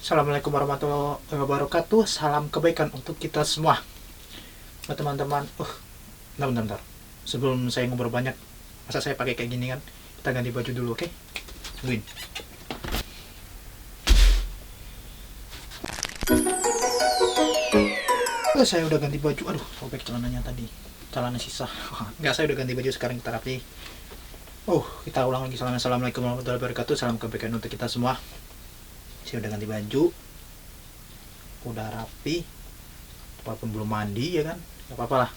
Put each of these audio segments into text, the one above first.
Assalamualaikum warahmatullahi wabarakatuh. Salam kebaikan untuk kita semua. Nah, teman-teman, bentar. Sebelum saya ngobrol banyak, masa saya pakai kayak gini kan? Kita ganti baju dulu, oke? Tungguin. Saya udah ganti baju. Aduh, sobek celananya tadi. Celana sisa. Enggak, saya udah ganti baju, sekarang kita rapi. Kita ulang lagi. Assalamualaikum warahmatullahi wabarakatuh. Salam kebaikan untuk kita semua. Saya udah ganti baju, udah rapi, walaupun belum mandi ya kan, nggak apa-apa lah,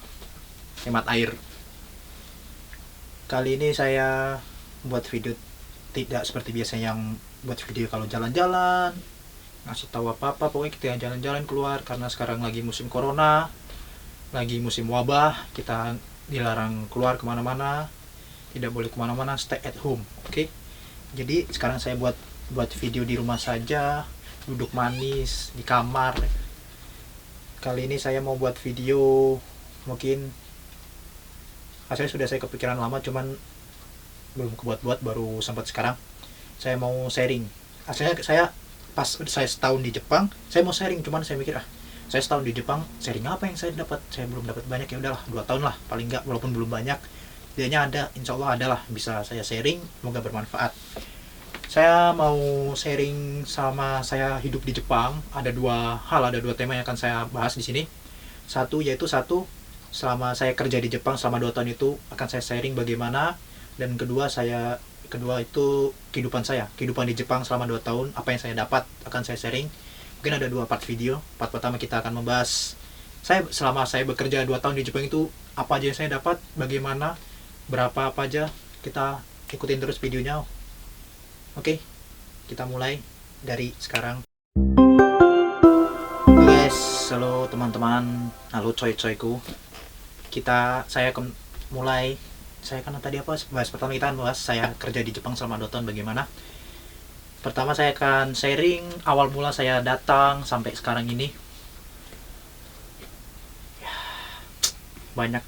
hemat air. Kali ini saya buat video tidak seperti biasa yang buat video kalau jalan-jalan, ngasih tahu apa-apa, pokoknya kita jalan-jalan keluar karena sekarang lagi musim corona, lagi musim wabah, kita dilarang keluar kemana-mana, tidak boleh kemana-mana, stay at home, oke? Jadi sekarang saya buat video di rumah saja, duduk manis di kamar. Kali ini saya mau buat video, mungkin asalnya saya kepikiran lama, cuman belum kebuat-buat, baru sempat sekarang. Saya mau sharing. Asalnya saya pas saya setahun di Jepang, saya mau sharing, cuman saya mikir saya setahun di Jepang, sharing apa yang saya dapat? Saya belum dapat banyak, ya udahlah 2 tahun lah paling nggak, walaupun belum banyak. Setidaknya ada, insya Allah ada lah, bisa saya sharing, semoga bermanfaat. Saya mau sharing sama saya hidup di Jepang. Ada dua tema yang akan saya bahas di sini. Satu selama saya kerja di Jepang selama 2 tahun itu akan saya sharing bagaimana, dan kedua itu kehidupan di Jepang selama 2 tahun, apa yang saya dapat akan saya sharing. Mungkin ada 2 part video. Part pertama kita akan membahas selama saya bekerja 2 tahun di Jepang itu apa aja yang saya dapat, bagaimana, berapa apa aja. Kita ikutin terus videonya. Oke, kita mulai dari sekarang. Guys, halo teman-teman, halo coy-coyku. Saya akan mulai. Saya kan tadi bahas pertama, kita bahas saya kerja di Jepang selama 2 tahun bagaimana. Pertama saya akan sharing awal mula saya datang sampai sekarang ini. Banyak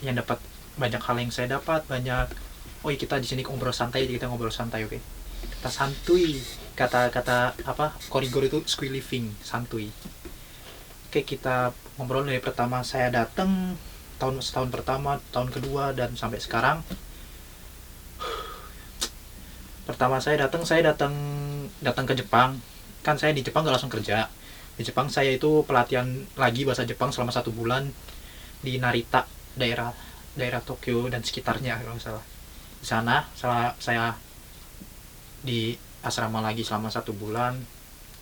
yang dapat, banyak hal yang saya dapat, banyak. Kita di sini ngobrol santai, oke? Kita santuy, kata korigor itu squee living, santuy. Oke, kita ngobrol dari pertama saya datang, tahun pertama, tahun kedua, dan sampai sekarang. Pertama saya datang ke Jepang, kan saya di Jepang gak langsung kerja. Di Jepang saya itu pelatihan lagi bahasa Jepang selama 1 bulan di Narita, daerah Tokyo dan sekitarnya kalau nggak salah. Di sana saya di asrama lagi selama 1 bulan.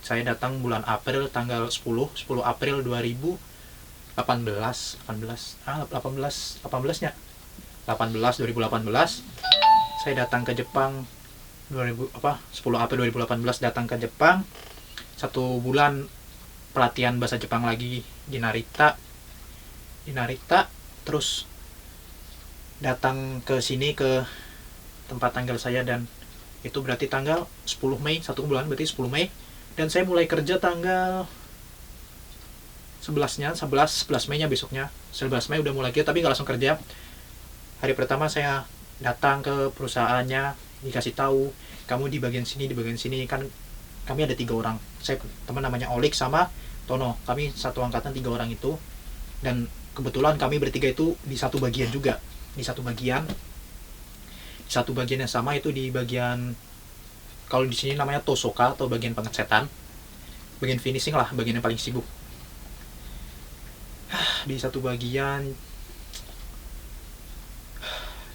Saya datang bulan April, tanggal 10 April 2018 saya datang ke Jepang. 10 April 2018 datang ke Jepang, 1 bulan pelatihan bahasa Jepang lagi di Narita. Terus datang ke sini, ke tempat tanggal saya, dan itu berarti tanggal 10 Mei, 1 bulan berarti 10 Mei. Dan saya mulai kerja tanggal 11 Mei nya, besoknya 11 Mei udah mulai kerja, tapi gak langsung kerja. Hari pertama saya datang ke perusahaannya, dikasih tahu, kamu di bagian sini, kan kami ada 3 orang. Saya teman namanya Olik sama Tono, kami satu angkatan 3 orang itu. Dan kebetulan kami bertiga itu di satu bagian juga, di satu bagian yang sama, itu di bagian, kalau di sini namanya Tosoka atau bagian pengecetan, bagian finishing lah, bagian yang paling sibuk. Di satu bagian.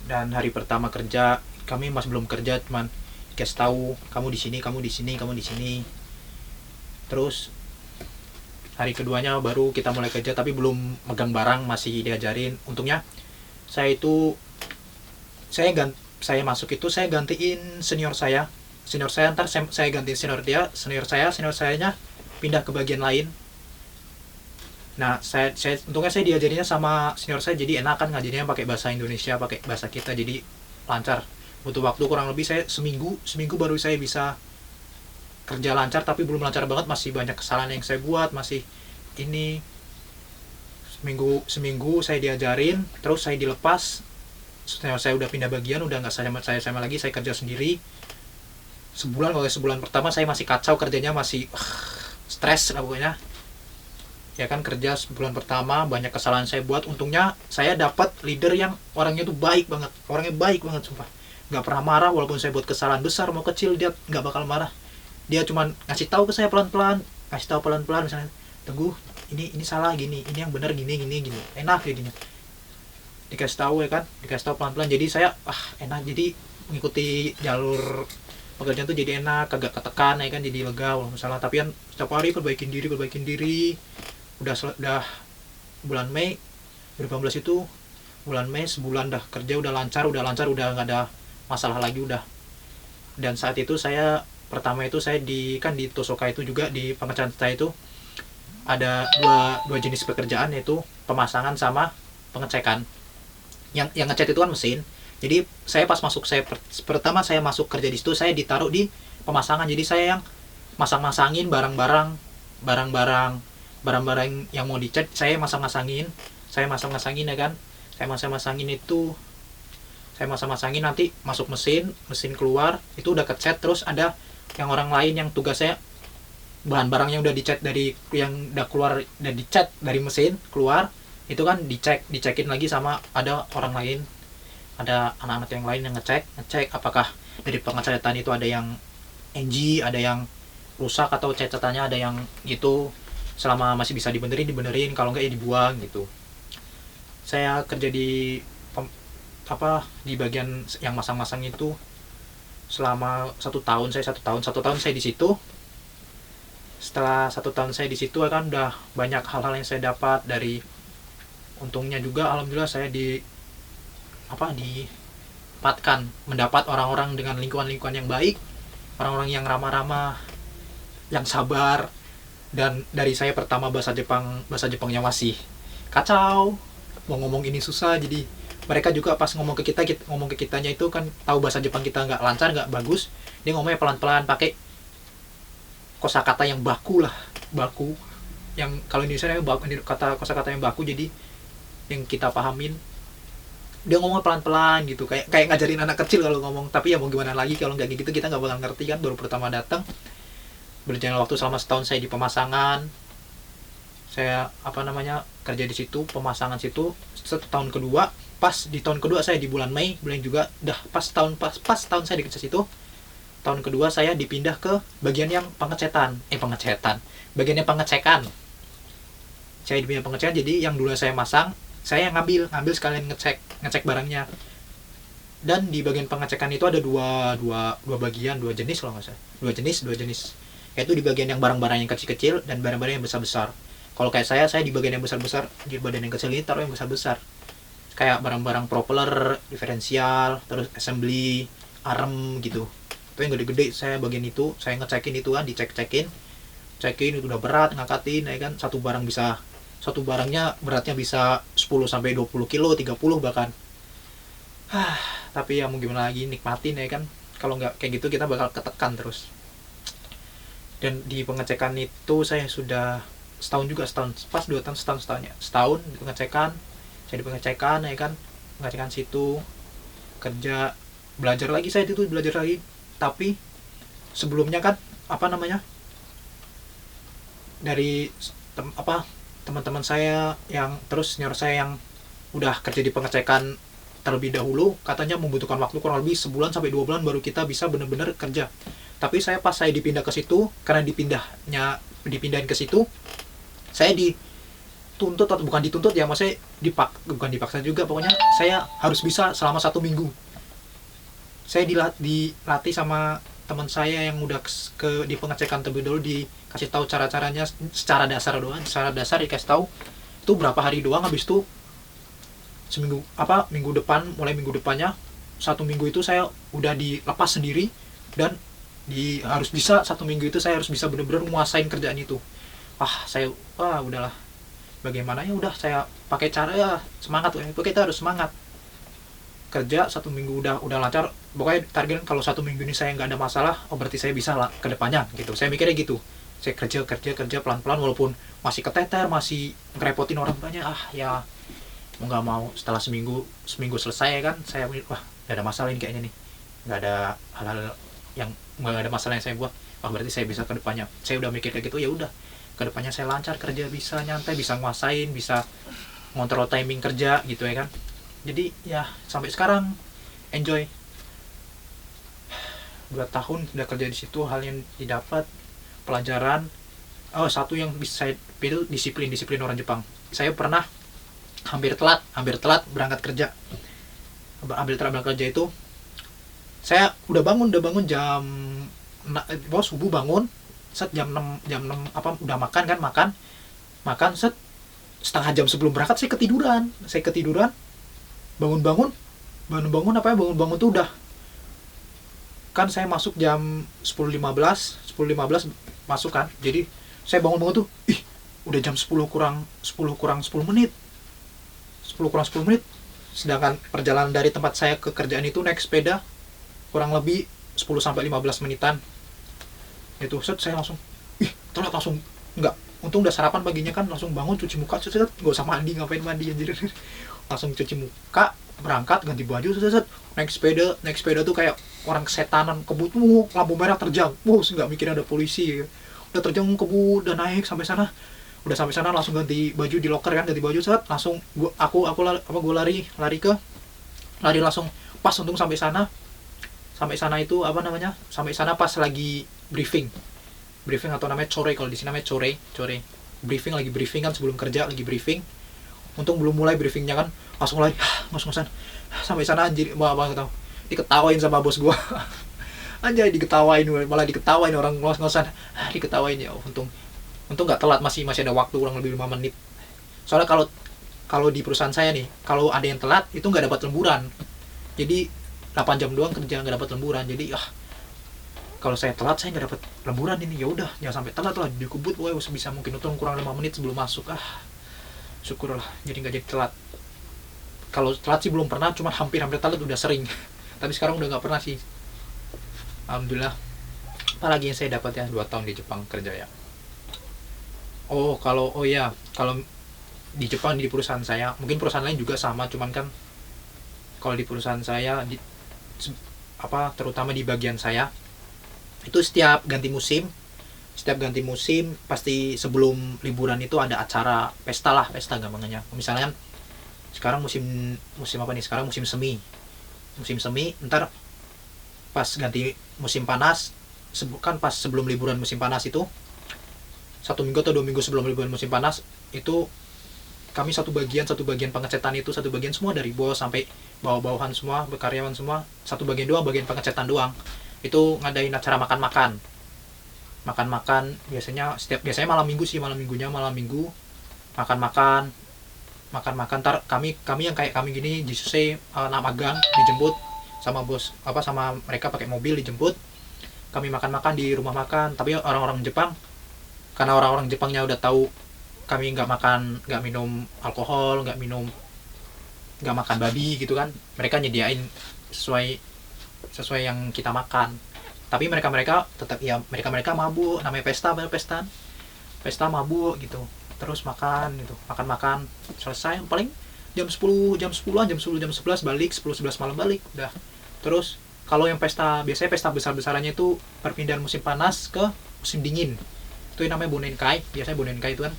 Dan hari pertama kerja, kami masih belum kerja, cuman dikasih tahu, kamu di sini. Terus hari keduanya baru kita mulai kerja, tapi belum megang barang, masih diajarin. Untungnya saya masuk itu saya gantiin senior saya, ntar saya gantiin senior sayanya pindah ke bagian lain. Nah, untungnya saya diajarinnya sama senior saya, jadi enak kan ngajarinnya pakai bahasa Indonesia, pakai bahasa kita, jadi lancar. Butuh waktu kurang lebih saya seminggu baru saya bisa kerja lancar, tapi belum lancar banget, masih banyak kesalahan yang saya buat, masih ini. Seminggu saya diajarin, terus saya dilepas. Saya udah pindah bagian, udah nggak saya sama lagi, saya kerja sendiri. sebulan, kalau sebulan pertama saya masih kacau kerjanya, masih stres lah pokoknya ya kan. Kerja sebulan pertama banyak kesalahan saya buat. Untungnya saya dapat leader yang orangnya tuh baik banget, orangnya baik banget sumpah, nggak pernah marah. Walaupun saya buat kesalahan besar mau kecil, dia nggak bakal marah. Dia cuman ngasih tahu ke saya pelan-pelan, ngasih tahu pelan-pelan, misalnya Teguh, ini salah gini, ini yang benar gini gini gini, enak jadinya dikasih tahu ya kan, dikasih tahu pelan-pelan. Jadi saya enak, jadi mengikuti jalur pekerjaan tuh jadi enak, kagak ketekan ya kan, jadi lega walaupun salah. Tapi kan setiap hari perbaikin diri. Udah bulan Mei 2018 itu, bulan Mei sebulan dah kerja, udah lancar, udah nggak ada masalah lagi udah. Dan saat itu saya pertama itu saya di Tosoka itu juga, di pengecekan saya itu ada dua jenis pekerjaan, yaitu pemasangan sama pengecekan. Yang ngecat itu kan mesin. Jadi saya pas masuk, pertama saya masuk kerja di situ, saya ditaruh di pemasangan. Jadi saya yang masang-masangin barang-barang yang mau dicat, saya masang-masangin ya kan. Saya masang-masangin nanti masuk mesin keluar itu udah kecat. Terus ada yang orang lain yang tugasnya bahan-barang yang udah dicat, dari yang udah keluar dan dicat dari mesin keluar itu kan dicekin lagi sama ada orang lain, ada anak-anak yang lain yang ngecek apakah dari pengecatan itu ada yang NG, ada yang rusak atau catatannya ada yang gitu. Selama masih bisa dibenerin, kalau enggak ya dibuang gitu. Saya kerja di di bagian yang masang-masang itu selama 1 tahun. Satu tahun saya di situ. Setelah 1 tahun saya di situ kan udah banyak hal-hal yang saya dapat. Dari untungnya juga alhamdulillah saya mendapat orang-orang dengan lingkungan yang baik, orang-orang yang ramah-ramah, yang sabar. Dan dari saya pertama bahasa Jepangnya masih kacau, mau ngomong ini susah. Jadi mereka juga pas ngomong ke kitanya itu kan tahu bahasa Jepang kita nggak lancar, nggak bagus, dia ngomongnya pelan-pelan pakai kosakata yang baku, yang kalau Indonesia kosakata yang baku, jadi yang kita pahamin. Dia ngomong pelan-pelan gitu, kayak ngajarin anak kecil kalau ngomong. Tapi ya mau gimana lagi, kalau nggak gitu kita nggak bakal ngerti kan, baru pertama datang. Berjalan waktu selama setahun saya di pemasangan, saya kerja di situ, pemasangan situ. Tahun kedua, pas di tahun kedua saya di bulan Mei juga udah pas tahun saya di situ. Tahun kedua saya dipindah ke bagian yang pengecekan. Saya dipindah pengecekan, jadi yang dulu saya masang, saya ngambil sekalian ngecek barangnya. Dan di bagian pengecekan itu ada dua jenis kalau nggak salah, dua jenis, yaitu di bagian yang barang-barang yang kecil-kecil dan barang-barang yang besar-besar. Kalau kayak saya di bagian yang besar-besar, di bagian yang kecil ini taruh yang besar-besar, kayak barang-barang propeller, diferensial, terus assembly, arm gitu. Itu yang gede-gede, saya bagian itu, saya ngecekin itu kan, cekin itu udah berat ngangkatin ya kan. Satu barangnya beratnya bisa 10 sampai 20 kilo, 30 bahkan. Tapi ya mau gimana lagi, nikmatin ya kan. Kalau nggak kayak gitu kita bakal ketekan terus. Dan di pengecekan itu saya sudah setahun pas 2 tahun, setahun di pengecekan. Saya di pengecekan ya kan, pengecekan situ kerja, belajar lagi. Tapi sebelumnya kan dari teman-teman saya yang terus senior saya yang udah kerja di pengecekan terlebih dahulu, katanya membutuhkan waktu kurang lebih sebulan sampai 2 bulan baru kita bisa benar-benar kerja. Tapi pas saya dipindah ke situ, karena dipindahin ke situ, saya dituntut, atau bukan dituntut ya, maksudnya bukan dipaksa juga, pokoknya saya harus bisa selama 1 minggu. Saya dilatih sama teman saya yang udah di pengecekan terlebih dahulu, dikasih tahu cara-caranya secara dasar dikasih tahu itu berapa hari doang. Habis itu minggu depannya 1 minggu itu saya udah dilepas sendiri, dan harus bisa 1 minggu itu saya harus bisa benar-benar menguasain kerjaan itu. Udahlah, bagaimana ya, udah saya pakai cara ya semangat, kita harus semangat kerja. 1 minggu udah lancar, pokoknya target kalau 1 minggu ini saya nggak ada masalah, berarti saya bisa lah ke depannya gitu. Saya mikirnya gitu. Saya kerja pelan-pelan, walaupun masih keteter, masih ngerepotin orang banyak, ya mau nggak mau. Setelah seminggu selesai kan, saya nggak ada masalah ini kayaknya nih, nggak ada hal-hal yang nggak ada masalah yang saya buat, wah berarti saya bisa ke depannya. Saya udah mikir kayak gitu, ya udah ke depannya saya lancar kerja, bisa nyantai, bisa nguasain, bisa ngontrol timing kerja gitu ya kan. Jadi ya sampai sekarang enjoy. 2 tahun sudah kerja di situ, hal yang didapat pelajaran. Satu yang bisa saya itu disiplin orang Jepang. Saya pernah hampir telat berangkat kerja. Itu saya udah bangun subuh bangun, set jam 6 apa udah makan set setengah jam sebelum berangkat saya ketiduran. Bangun tuh udah kan saya masuk jam 10.15 masuk kan. Jadi saya bangun tuh udah jam 10 kurang 10 menit. Sedangkan perjalanan dari tempat saya ke kerjaan itu naik sepeda kurang lebih 10-15 menitan. Itu set saya langsung telat langsung. Enggak, untung udah sarapan paginya kan, langsung bangun cuci muka, set enggak usah mandi, ngapain mandi anjir. Langsung cuci muka, berangkat, ganti baju, set naik sepeda tuh kayak orang kesetanan, kebut lampu merah terjang. Enggak mikirin ada polisi. Udah terjang kebut, udah naik sampai sana. Udah sampai sana langsung ganti baju di locker kan, ganti baju set langsung aku lari langsung. Pas untung sampai sana itu sampai sana pas lagi briefing atau namanya core, kalau di sini namanya core lagi briefing kan, sebelum kerja lagi briefing. Untung belum mulai briefingnya kan, langsung lari ngos-ngosan sampai sana. Anjir, bang tau diketawain sama bos gua. Anjay, malah diketawain orang ngos-ngosan, diketawain. Ya untung nggak telat, masih ada waktu kurang lebih 5 menit. Soalnya kalau di perusahaan saya nih, kalau ada yang telat itu nggak dapat lemburan. Jadi 8 jam doang kerja, nggak dapat lemburan. Jadi kalau saya telat saya nggak dapat lemburan ini. Ya udah, jangan sampai telat lah, dikebut sebisa mungkin. Untung kurang 5 menit sebelum masuk. Syukurlah jadi nggak jadi telat. Kalau telat sih belum pernah, cuma hampir telat udah sering. Tapi sekarang udah nggak pernah sih, alhamdulillah. Apalagi yang saya dapat ya 2 tahun di Jepang kerja ya. Kalau di Jepang, di perusahaan saya, mungkin perusahaan lain juga sama, cuman kan kalau di perusahaan saya terutama di bagian saya itu setiap ganti musim pasti sebelum liburan itu ada acara pesta gampangnya. Misalnya sekarang musim apa nih, sekarang musim semi, ntar pas ganti musim panas, kan pas sebelum liburan musim panas itu 1 minggu atau 2 minggu sebelum liburan musim panas itu kami satu bagian pengecetan itu, satu bagian semua dari bos sampai bawah-bawahan semua, karyawan semua, satu bagian pengecetan doang. Itu ngadain acara makan-makan. Biasanya malam minggu makan-makan. Ntar kami yang kayak kami gini Jisusei anak magang dijemput sama bos, sama mereka pakai mobil dijemput. Kami makan-makan di rumah makan. Tapi orang-orang Jepang, karena orang-orang Jepangnya udah tahu kami nggak minum alkohol, nggak makan babi gitu kan, mereka nyediain sesuai yang kita makan. Tapi mereka tetap ya, mereka mabuk, namanya pesta mabuk gitu. Terus makan selesai paling jam 10 jam 11 balik, 10-11 malam balik udah. Terus kalau yang biasanya pesta besar-besarannya itu perpindahan musim panas ke musim dingin, itu yang namanya Bonenkai. Biasanya Bonenkai itu kan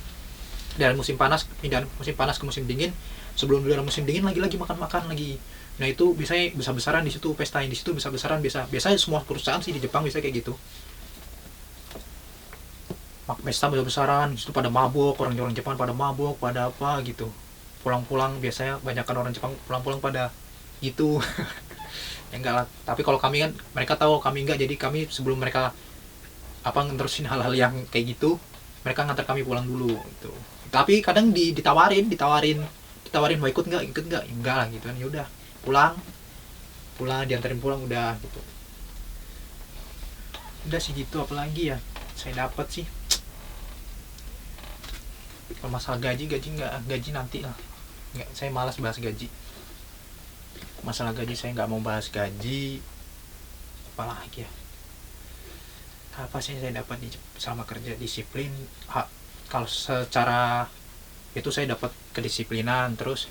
dari pindahan musim panas ke musim dingin. Sebelum liburan musim dingin lagi makan lagi. Nah itu biasanya besar-besaran di situ, pestain di situ besar-besaran. Biasanya semua perusahaan sih di Jepang bisa kayak gitu. Pesta besar-besaran, di situ pada mabuk, orang Jepang pada mabuk, pada apa gitu. Pulang-pulang biasanya banyakkan orang Jepang pulang-pulang pada gitu. Ya enggak lah. Tapi kalau kami kan, mereka tahu kami enggak, jadi kami sebelum mereka ngeterusin hal-hal yang kayak gitu, mereka ngantar kami pulang dulu gitu. Tapi kadang ditawarin mau ikut enggak lah gitu kan. Ya udah, pulang diantarin pulang udah gitu. Udah sih gitu. Apalagi ya saya dapat sih. Kalau masalah gaji nanti lah. Enggak, saya malas bahas gaji. Masalah gaji saya nggak mau bahas gaji. Apalagi ya, apa sih saya dapat selama kerja? Disiplin. Kalau secara itu saya dapat kedisiplinan. Terus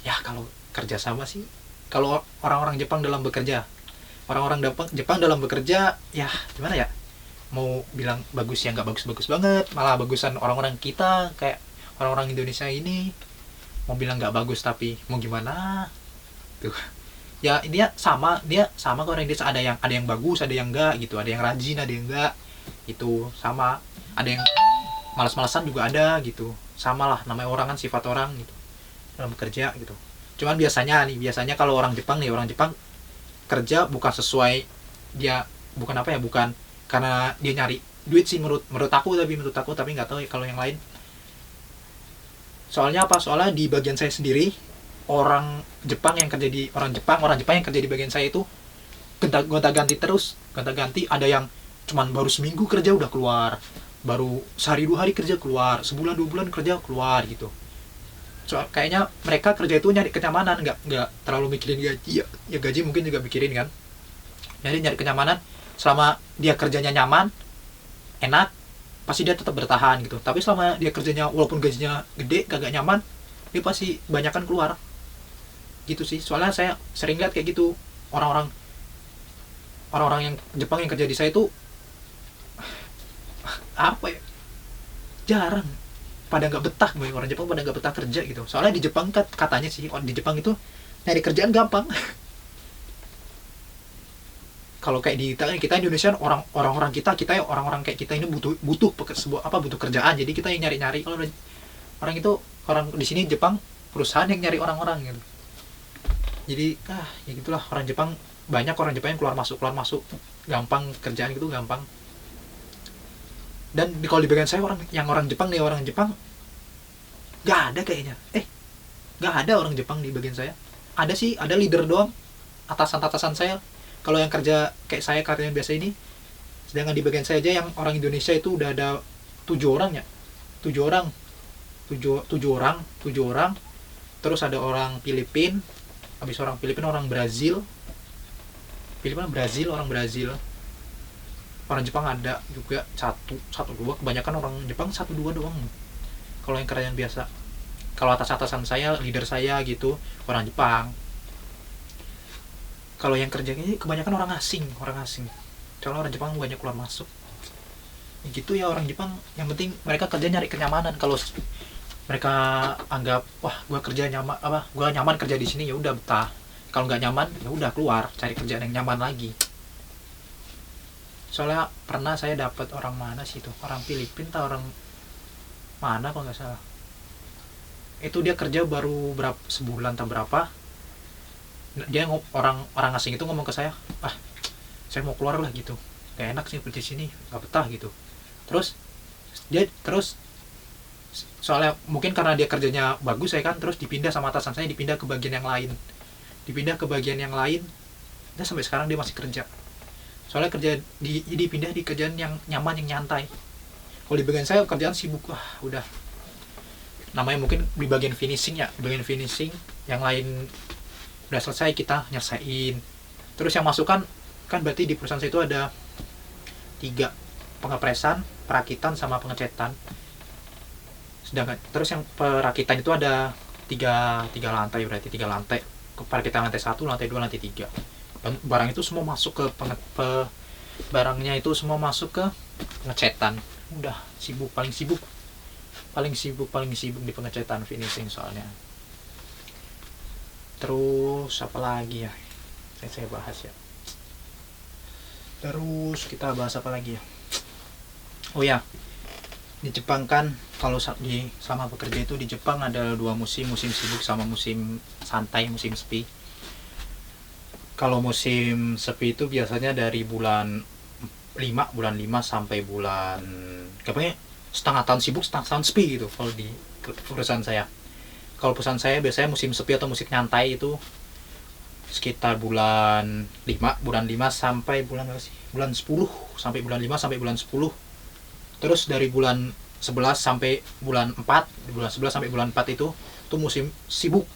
ya kalau kerjasama sih, kalau orang-orang Jepang dalam bekerja, orang-orang Jepang dalam bekerja ya gimana ya, mau bilang bagus ya nggak bagus-bagus banget, malah bagusan orang-orang kita kayak orang-orang Indonesia ini. Mau bilang nggak bagus tapi mau gimana tuh ya, dia sama ke orang Indonesia, ada yang bagus, ada yang enggak gitu, ada yang rajin, ada yang enggak, itu sama, ada yang malas-malasan juga ada gitu, sama lah, namanya orang kan, sifat orang gitu dalam bekerja gitu. Cuman biasanya kalau orang Jepang kerja bukan sesuai dia, bukan apa ya, bukan karena dia nyari duit sih menurut aku, tapi nggak tahu ya kalau yang lain. Soalnya di bagian saya sendiri, orang Jepang yang kerja di bagian saya itu gonta-ganti, ada yang cuman baru seminggu kerja udah keluar, baru sehari 2 hari kerja keluar, sebulan 2 bulan kerja keluar gitu. Kayaknya mereka kerja itu nyari kenyamanan, nggak terlalu mikirin gaji ya gaji mungkin juga mikirin kan, jadi nyari kenyamanan. Selama dia kerjanya nyaman, enak, pasti dia tetap bertahan gitu. Tapi selama dia kerjanya walaupun gajinya gede kagak nyaman, dia pasti banyakan keluar gitu sih. Soalnya saya sering lihat kayak gitu, orang-orang yang Jepang yang kerja di saya itu apa ya, jarang pada nggak betah, orang Jepang pada nggak betah kerja gitu. Soalnya di Jepang katanya sih, di Jepang itu nyari kerjaan gampang. Kalau kayak di kita Indonesia, orang-orang kita ya, orang-orang kayak kita ini butuh kerjaan, jadi kita yang nyari-nyari. Kalau orang di sini Jepang, perusahaan yang nyari orang-orang gitu. Jadi ya gitulah, banyak orang Jepang yang keluar masuk gampang, kerjaan gitu gampang. Dan kalau di bagian saya orang Jepang nggak ada kayaknya, nggak ada orang Jepang di bagian saya. Ada sih, ada leader doang, atasan saya. Kalau yang kerja kayak saya, karyawan biasa ini, sedangkan di bagian saya aja yang orang Indonesia itu udah ada 7 orang. Terus ada orang Filipina, orang Brazil, orang Jepang ada juga 1-2, kebanyakan orang Jepang 1-2 doang. Kalau yang kerjaan biasa, kalau atasan saya, leader saya gitu, orang Jepang. Kalau yang kerjanya kebanyakan orang asing. Soalnya orang Jepang banyak keluar masuk ya gitu ya. Orang Jepang yang penting mereka kerja nyari kenyamanan. Kalau mereka anggap gue nyaman kerja di sini, ya udah betah. Kalau nggak nyaman ya udah keluar cari kerjaan yang nyaman lagi. Soalnya pernah saya dapat orang mana sih itu, orang Filipina atau orang mana kalau nggak salah, itu dia kerja baru sebulan atau berapa, dia orang asing itu ngomong ke saya, saya mau keluar lah gitu, gak enak sih kerja sini, gak betah gitu. Terus soalnya mungkin karena dia kerjanya bagus, saya kan terus dipindah sama atasan saya, dipindah ke bagian yang lain, dan sampai sekarang dia masih kerja. Soalnya dipindah di kerjaan yang nyaman, yang nyantai. Kalau di bagian saya kerjaan sibuk, udah namanya mungkin di bagian finishing, yang lain udah selesai kita nyelesain. Terus yang masukkan kan berarti di perusahaan saya itu ada 3, pengepresan, perakitan, sama pengecetan. Sedangkan terus yang perakitan itu ada 3 lantai, berarti 3 lantai. Perakitan lantai 1, lantai 2, lantai 3. Barang itu semua masuk ke barangnya itu semua masuk ke pengecetan. Udah paling sibuk di pengecetan, finishing soalnya. Terus apa lagi ya saya bahas ya, terus kita bahas apa lagi ya. Oh ya, di Jepang kan kalau selama bekerja itu di Jepang ada 2 musim sibuk sama musim santai, musim sepi. Kalau musim sepi itu biasanya dari bulan 5 sampai bulan setengah tahun sibuk, setengah tahun sepi gitu kalau di perusahaan saya. Kalau perusahaan saya biasanya musim sepi atau musim nyantai itu sekitar bulan 5 sampai bulan 10, sampai bulan 5 sampai bulan 10. Terus dari bulan 11 sampai bulan 4, bulan 11 sampai bulan 4 itu musim sibuk.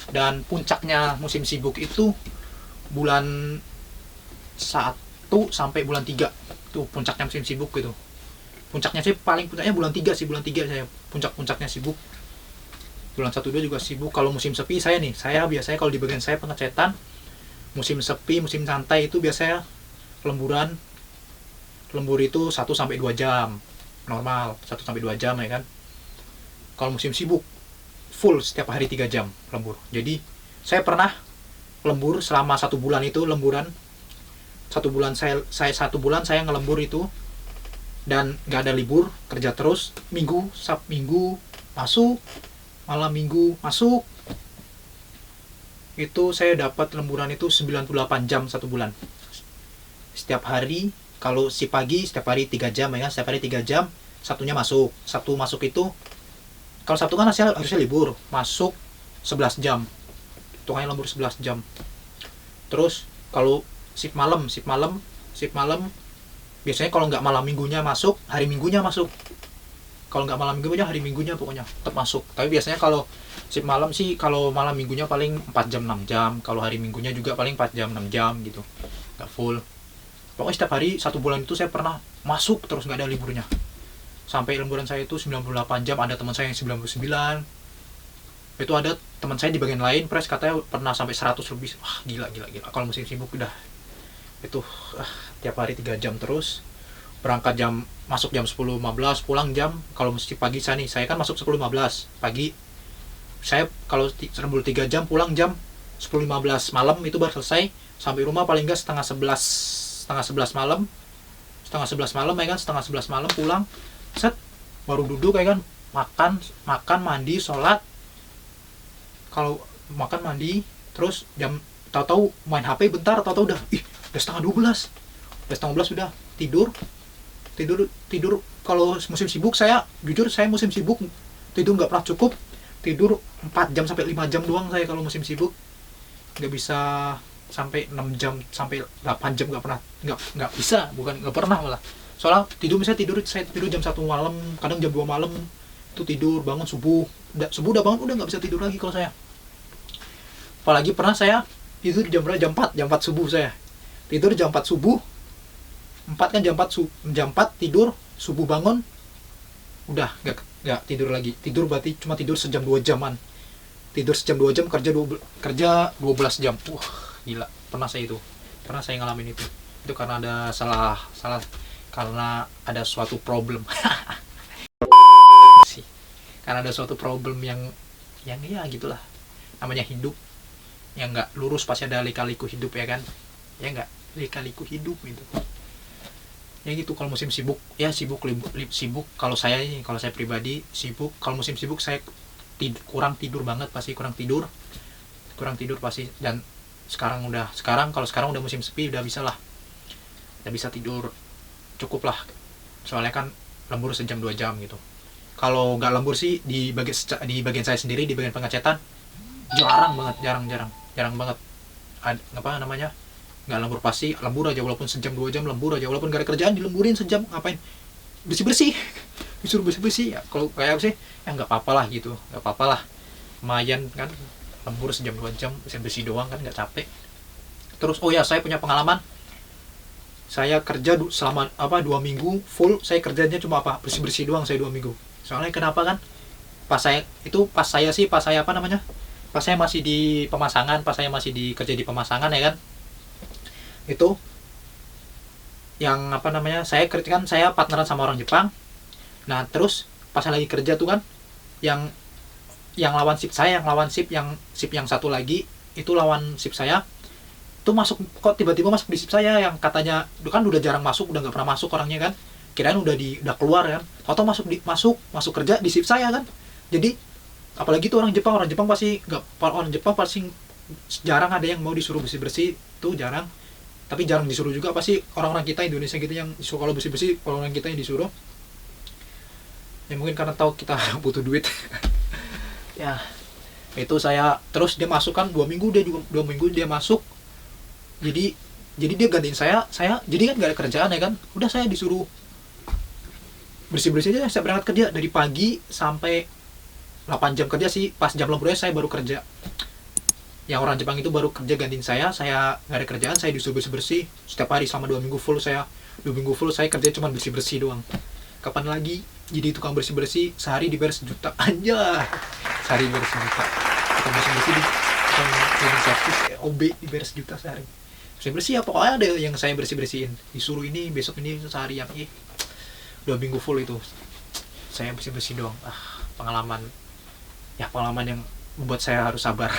Dan puncaknya musim sibuk itu bulan 1 sampai bulan 3. Itu puncaknya musim sibuk gitu. Puncaknya bulan 3 saya puncaknya sibuk. Bulan 1-2 juga sibuk. Kalau musim sepi saya biasanya kalau di bagian saya pengecetan, Musim sepi, musim santai itu biasanya lemburan. Lembur itu 1 sampai 2 jam normal, 1 sampai 2 jam ya kan. Kalau musim sibuk full setiap hari 3 jam lembur. Jadi saya pernah lembur selama 1 bulan itu, lemburan 1 bulan, saya 1 bulan saya ngelembur itu, dan nggak ada libur, kerja terus, minggu minggu masuk, malam minggu masuk. Itu saya dapat lemburan itu 98 jam 1 bulan setiap hari. Kalau si pagi setiap hari 3 jam ya kan, setiap hari 3 jam, Sabtunya masuk. Sabtu masuk itu, kalau Sabtu kan harusnya libur, masuk 11 jam. Hitungannya lembur 11 jam. Terus kalau shift malam biasanya kalau nggak malam minggunya masuk, hari minggunya masuk. Kalau nggak malam minggunya, hari minggunya pokoknya tetap masuk. Tapi biasanya kalau shift malam sih, kalau malam minggunya paling 4 jam 6 jam, kalau hari minggunya juga paling 4 jam 6 jam gitu, nggak full. Pokoknya setiap hari 1 bulan itu saya pernah masuk terus, nggak ada liburnya. Sampai lemburan saya itu 98 jam, ada teman saya yang 99. Itu ada teman saya di bagian lain, press katanya pernah sampai 100 lebih. Wah, gila. Kalau musim sibuk udah itu tiap hari 3 jam terus. Berangkat masuk jam 10.15, pulang jam, kalau mesti pagi saya kan masuk 10.15 pagi. Saya kalau lembur 3 jam, pulang jam 10.15 malam, itu baru selesai. Sampai rumah paling nggak setengah 11 malam ya kan, setengah 11 malam pulang, set, baru duduk ya kan, makan mandi, sholat. Kalau makan mandi terus tahu-tahu main HP bentar, tahu-tahu udah setengah 12 udah tidur. Kalau musim sibuk, saya musim sibuk tidur nggak pernah cukup, tidur 4 jam sampai 5 jam doang saya kalau musim sibuk. Nggak bisa sampai 6 jam sampai 8 jam, nggak bisa, bukan nggak pernah malah. Soalnya saya tidur jam 1 malam, kadang jam 2 malam itu tidur, bangun subuh udah bangun, udah nggak bisa tidur lagi kalau saya. Apalagi pernah saya tidur jam 4 subuh, saya tidur jam 4 subuh, 4 kan jam 4 tidur, subuh bangun udah nggak tidur lagi. Tidur berarti cuma tidur sejam 2 jaman, tidur sejam 2 jam, kerja 12 jam. Gila, pernah saya ngalamin itu karena ada salah karena ada suatu problem sih, karena ada suatu problem yang ya gitulah, namanya hidup yang nggak lurus, pasti ada lika-liku hidup ya kan, ya nggak, lika-liku hidup gitu ya gitu. Kalau musim sibuk ya sibuk kalau saya pribadi sibuk, kalau musim sibuk saya kurang tidur banget, pasti kurang tidur pasti. Dan kalau sekarang udah musim sepi, udah bisa tidur cukup lah, soalnya kan lembur sejam 2 jam gitu. Kalau nggak lembur sih di bagian saya sendiri, di bagian pengecetan, jarang banget nggak lembur, pasti lembur aja, walaupun sejam 2 jam lembur aja, walaupun gak ada kerjaan dilemburin sejam, ngapain, bersih disuruh bersih ya. Kalau kayak sih ya nggak apa-apa lah gitu, lumayan kan, lembur sejam 2 jam bersih doang kan, nggak capek. Terus saya punya pengalaman, saya kerja selama 2 minggu full, saya kerjanya cuma bersih doang, saya 2 minggu. Soalnya kenapa kan, pas saya masih di pemasangan, kerja di pemasangan ya kan, itu yang saya partneran sama orang Jepang. Nah terus pas saya lagi kerja tuh kan, yang lawan shift yang satu lagi itu lawan shift saya itu kok tiba-tiba masuk di shift saya, yang katanya kan udah jarang masuk, udah nggak pernah masuk orangnya kan, kirain udah keluar kan, atau masuk kerja di shift saya kan. Jadi apalagi tuh orang Jepang pasti jarang ada yang mau disuruh bersih tuh, jarang. Tapi jarang disuruh juga, pasti orang-orang kita Indonesia gitu yang disuruh, kalau bersih orang kita yang disuruh. Ya mungkin karena tahu kita butuh duit. Ya itu saya, terus dia masuk kan 2 minggu dia masuk. Jadi dia gantiin saya jadi kan gak ada kerjaan ya kan, udah saya disuruh bersih aja. Saya berangkat kerja dari pagi sampai 8 jam kerja sih, pas jam lemburnya saya baru kerja. Yang orang Jepang itu baru kerja gantiin saya gak ada kerjaan, saya disuruh bersih setiap hari selama 2 minggu full. Saya kerja cuma bersih doang. Kapan lagi jadi tukang bersih, sehari dibayar 1 juta aja, sehari dibayar 1 juta, tukang bersih di cleaning service kayak OB dibayar 1 juta sehari. Bersih bersih ya, pokoknya ada yang saya bersih bersihin, disuruh ini besok ini sehari yang 2 minggu full itu saya bersih bersih doang. Pengalaman yang membuat saya harus sabar.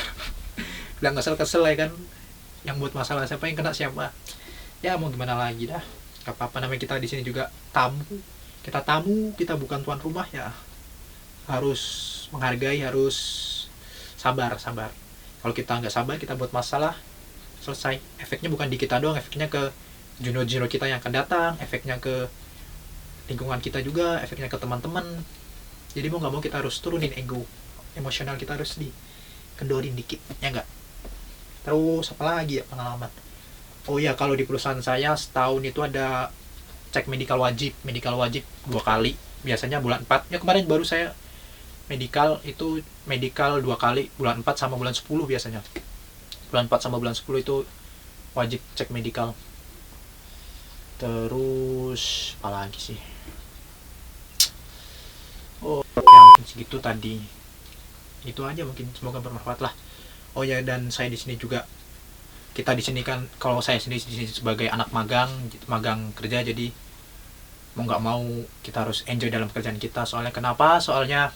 Udah kesel ya kan, yang buat masalah siapa yang kena siapa, ya mau gimana lagi dah. Gak apa-apa, namanya kita di sini juga tamu, kita bukan tuan rumah ya, harus menghargai, harus sabar. Kalau kita nggak sabar, kita buat masalah, selesai. Efeknya bukan di kita doang, efeknya ke junior kita yang akan datang, efeknya ke lingkungan kita juga, efeknya ke teman-teman. Jadi mau nggak mau kita harus turunin ego, emosional kita harus dikendorin dikit, ya nggak. Terus apa lagi ya pengalaman? Oh ya, kalau di perusahaan saya setahun itu ada cek medical wajib 2 kali, biasanya bulan 4. Ya kemarin baru saya medical 2 kali, bulan 4 sama bulan 10 biasanya. Bulan 4 sama bulan 10 itu wajib cek medical. Terus apa lagi sih? Oh, yang segitu tadi. Itu aja mungkin, semoga bermanfaat lah. Oh ya, dan saya di sini juga, kita di sini kan, kalau saya sendiri di sini sebagai anak magang kerja, jadi mau nggak mau kita harus enjoy dalam pekerjaan kita. Soalnya kenapa? Soalnya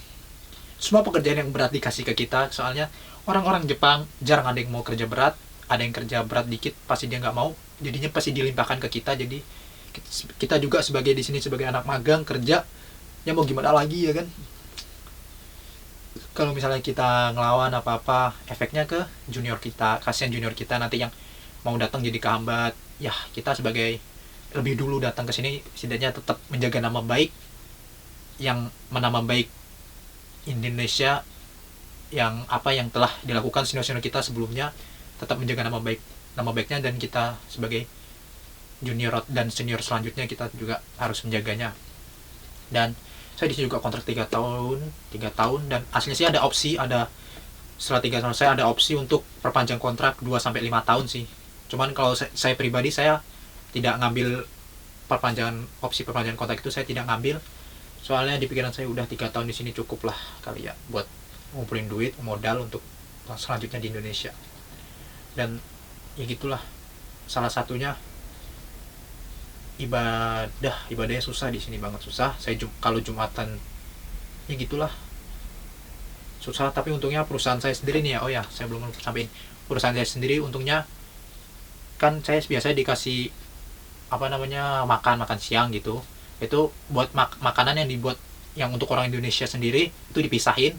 semua pekerjaan yang berat dikasih ke kita. Soalnya orang-orang Jepang jarang ada yang mau kerja berat, ada yang kerja berat dikit pasti dia nggak mau, jadinya pasti dilimpahkan ke kita. Jadi kita juga sebagai di sini sebagai anak magang kerja, ya mau gimana lagi ya kan. Kalau misalnya kita ngelawan apa-apa, efeknya ke junior kita, kasihan junior kita nanti yang mau datang jadi kehambat. Ya kita sebagai lebih dulu datang ke sini, setidaknya tetap menjaga nama baik, yang menama baik Indonesia, yang telah dilakukan senior-senior kita sebelumnya, tetap menjaga nama baiknya, dan kita sebagai junior dan senior selanjutnya kita juga harus menjaganya. Dan saya di sini juga kontrak 3 tahun, dan aslinya sih ada opsi, setelah 3 tahun saya ada opsi untuk perpanjang kontrak 2-5 tahun sih. Cuman kalau saya pribadi, saya tidak ngambil opsi perpanjangan kontrak itu, saya tidak ngambil. Soalnya di pikiran saya udah 3 tahun di sini cukup lah kali ya buat ngumpulin duit, modal untuk selanjutnya di Indonesia. Dan ya gitulah, salah satunya ibadahnya susah di sini, banget susah. Saya kalau Jumatan ya gitulah susah, tapi untungnya perusahaan saya sendiri nih ya, oh ya saya belum sampein, perusahaan saya sendiri untungnya kan saya biasanya dikasih makan siang gitu. Itu buat makanan yang dibuat yang untuk orang Indonesia sendiri itu dipisahin.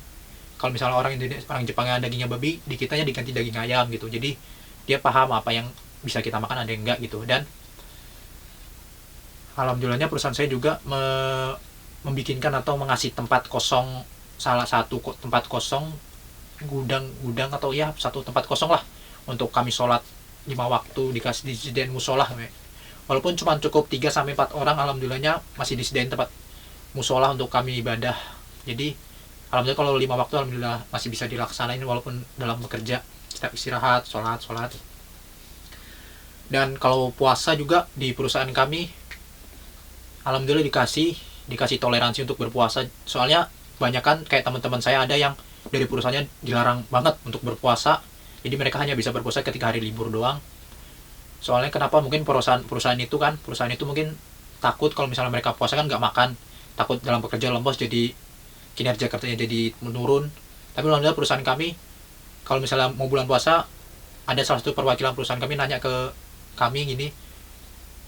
Kalau misalnya orang Jepangnya dagingnya babi, di kitanya diganti daging ayam gitu. Jadi dia paham apa yang bisa kita makan, ada yang enggak gitu. Dan alhamdulillahnya perusahaan saya juga membikinkan atau mengasih tempat kosong, salah satu tempat kosong, gudang atau ya satu tempat kosong lah untuk kami sholat 5 waktu, disediain musola. Walaupun cuma cukup 3-4 orang, alhamdulillahnya masih disediain tempat musola untuk kami ibadah. Jadi alhamdulillah kalau 5 waktu alhamdulillah masih bisa dilaksanain walaupun dalam bekerja, setiap istirahat, sholat. Dan kalau puasa juga di perusahaan kami alhamdulillah dikasih toleransi untuk berpuasa. Soalnya banyak kan kayak teman-teman saya ada yang dari perusahaannya dilarang banget untuk berpuasa, jadi mereka hanya bisa berpuasa ketika hari libur doang. Soalnya kenapa? Mungkin perusahaan itu mungkin takut kalau misalnya mereka puasa kan nggak makan, takut dalam bekerja lembos, jadi kinerja kerjanya jadi menurun. Tapi alhamdulillah perusahaan kami, kalau misalnya mau bulan puasa, ada salah satu perwakilan perusahaan kami nanya ke kami gini,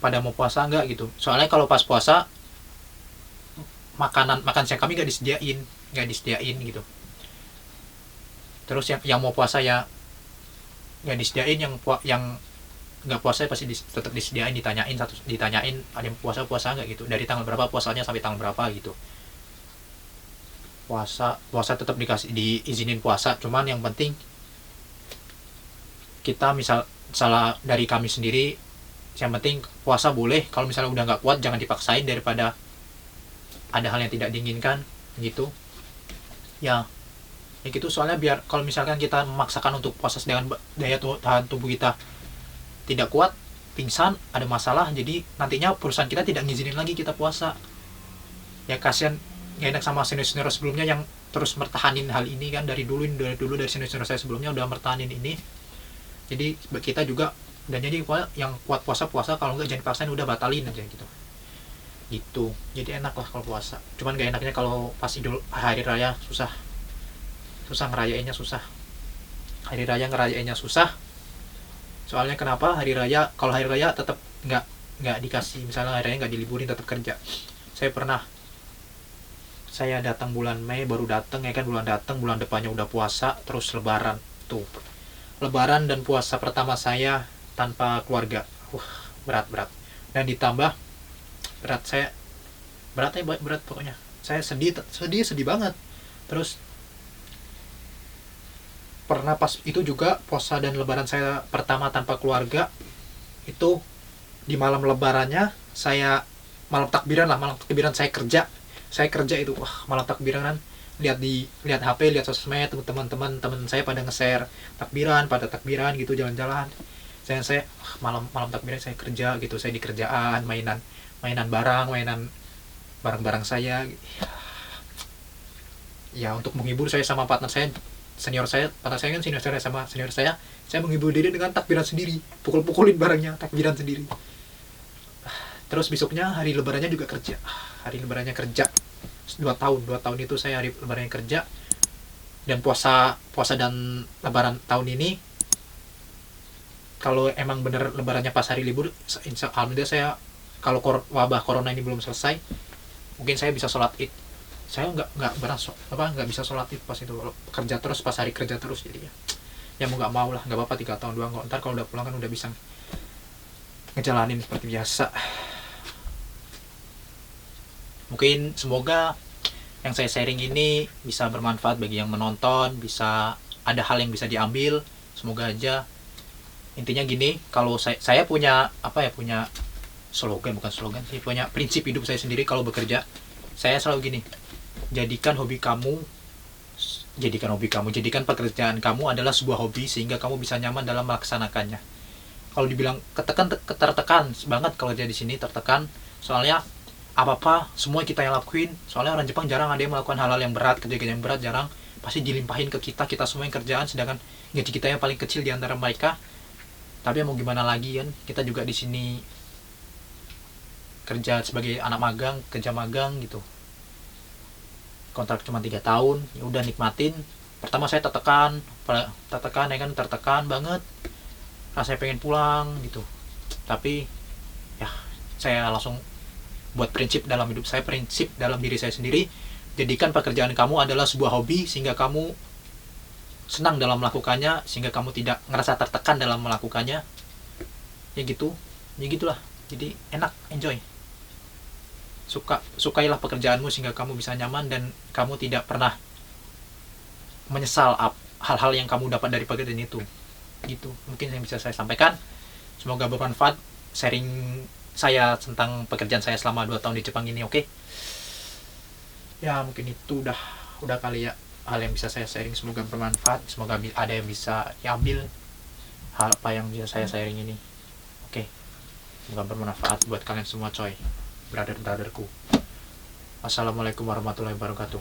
pada mau puasa nggak gitu. Soalnya kalau pas puasa makan siang kami nggak disediain gitu. Terus yang mau puasa ya nggak disediain, yang nggak puasa pasti tetap disediain, ditanyain ada yang puasa nggak gitu, dari tanggal berapa puasanya sampai tanggal berapa gitu. Puasa tetap diizinin puasa, cuman yang penting kita salah dari kami sendiri, yang penting puasa boleh, kalau misalnya udah nggak kuat jangan dipaksain, daripada ada hal yang tidak diinginkan gitu ya gitu. Soalnya biar kalau misalkan kita memaksakan untuk puasa sedangkan daya tahan tubuh kita tidak kuat, pingsan, ada masalah, jadi nantinya perusahaan kita tidak ngizinin lagi kita puasa. Ya kasihan, gak enak sama senior sebelumnya yang terus mertahanin hal ini kan, dari dulu dari senior saya sebelumnya udah mertahanin ini. Jadi kita juga, dan jadi yang kuat puasa, kalau nggak jangan paksain, udah batalin aja gitu. Jadi enak lah kalau puasa. Cuman gak enaknya kalau pas idul hari raya susah ngerayainnya, hari raya ngerayainnya susah. Soalnya kenapa? Kalau hari raya tetap nggak dikasih, misalnya hari raya nggak diliburin, tetap kerja. Saya datang bulan Mei, baru datang ya kan, bulan depannya udah puasa, terus lebaran. Tuh, lebaran dan puasa pertama saya tanpa keluarga. Berat. Dan ditambah berat pokoknya. Saya sedih banget. Terus pernah pas itu juga puasa dan lebaran saya pertama tanpa keluarga, itu di malam lebarannya malam takbiran saya kerja itu. Malam takbiran, lihat HP, lihat sosmed, teman saya pada nge-share pada takbiran gitu, jalan-jalan. Saya malam takbiran saya kerja gitu, saya di kerjaan, mainan barang saya ya, untuk menghibur saya sama partner saya kan senior saya menghibur diri dengan takbiran sendiri, pukul-pukulin barangnya, takbiran sendiri. Terus besoknya hari lebarannya juga kerja. 2 tahun itu saya hari lebarannya kerja. Dan puasa dan lebaran tahun ini, kalau emang bener lebarannya pas hari libur, alhamdulillah saya, kalau wabah corona ini belum selesai, mungkin saya bisa sholat id. Saya nggak bisa sholat id pas itu, kerja terus, pas hari kerja terus. Jadi ya mau nggak mau lah, nggak apa-apa 3 tahun doang kok. Ntar kalau udah pulang kan udah bisa ngejalanin seperti biasa. Mungkin semoga yang saya sharing ini bisa bermanfaat bagi yang menonton, bisa ada hal yang bisa diambil, semoga aja. Intinya gini, kalau saya punya punya slogan, bukan slogan sih, punya prinsip hidup saya sendiri kalau bekerja. Saya selalu gini, jadikan jadikan pekerjaan kamu adalah sebuah hobi, sehingga kamu bisa nyaman dalam melaksanakannya. Kalau dibilang tertekan banget kalau jadi di sini, tertekan. Soalnya apa-apa semua kita yang lakuin. Soalnya orang Jepang jarang ada yang melakukan hal-hal yang berat, kerja yang berat jarang. Pasti dilimpahin ke kita semua yang kerjaan, sedangkan gaji kita yang paling kecil di antara mereka. Tapi mau gimana lagi kan, kita juga di sini kerja sebagai anak magang, kerja magang gitu. Kontrak cuma 3 tahun, ya udah nikmatin. Pertama saya tertekan banget, rasanya pengen pulang gitu. Tapi ya saya langsung buat prinsip dalam diri saya sendiri, jadikan pekerjaan kamu adalah sebuah hobi, sehingga kamu senang dalam melakukannya, sehingga kamu tidak ngerasa tertekan dalam melakukannya. Ya gitulah. Jadi enak, enjoy. Sukailah pekerjaanmu sehingga kamu bisa nyaman dan kamu tidak pernah menyesal hal-hal yang kamu dapat dari pekerjaan itu. Gitu mungkin yang bisa saya sampaikan. Semoga bermanfaat sharing saya tentang pekerjaan saya selama 2 tahun di Jepang ini. Oke? Ya mungkin itu udah kali ya hal yang bisa saya sharing. Semoga bermanfaat, semoga ada yang bisa diambil hal apa yang bisa saya sharing ini. Oke, semoga bermanfaat buat kalian semua, coy, brother-brotherku. Assalamualaikum warahmatullahi wabarakatuh.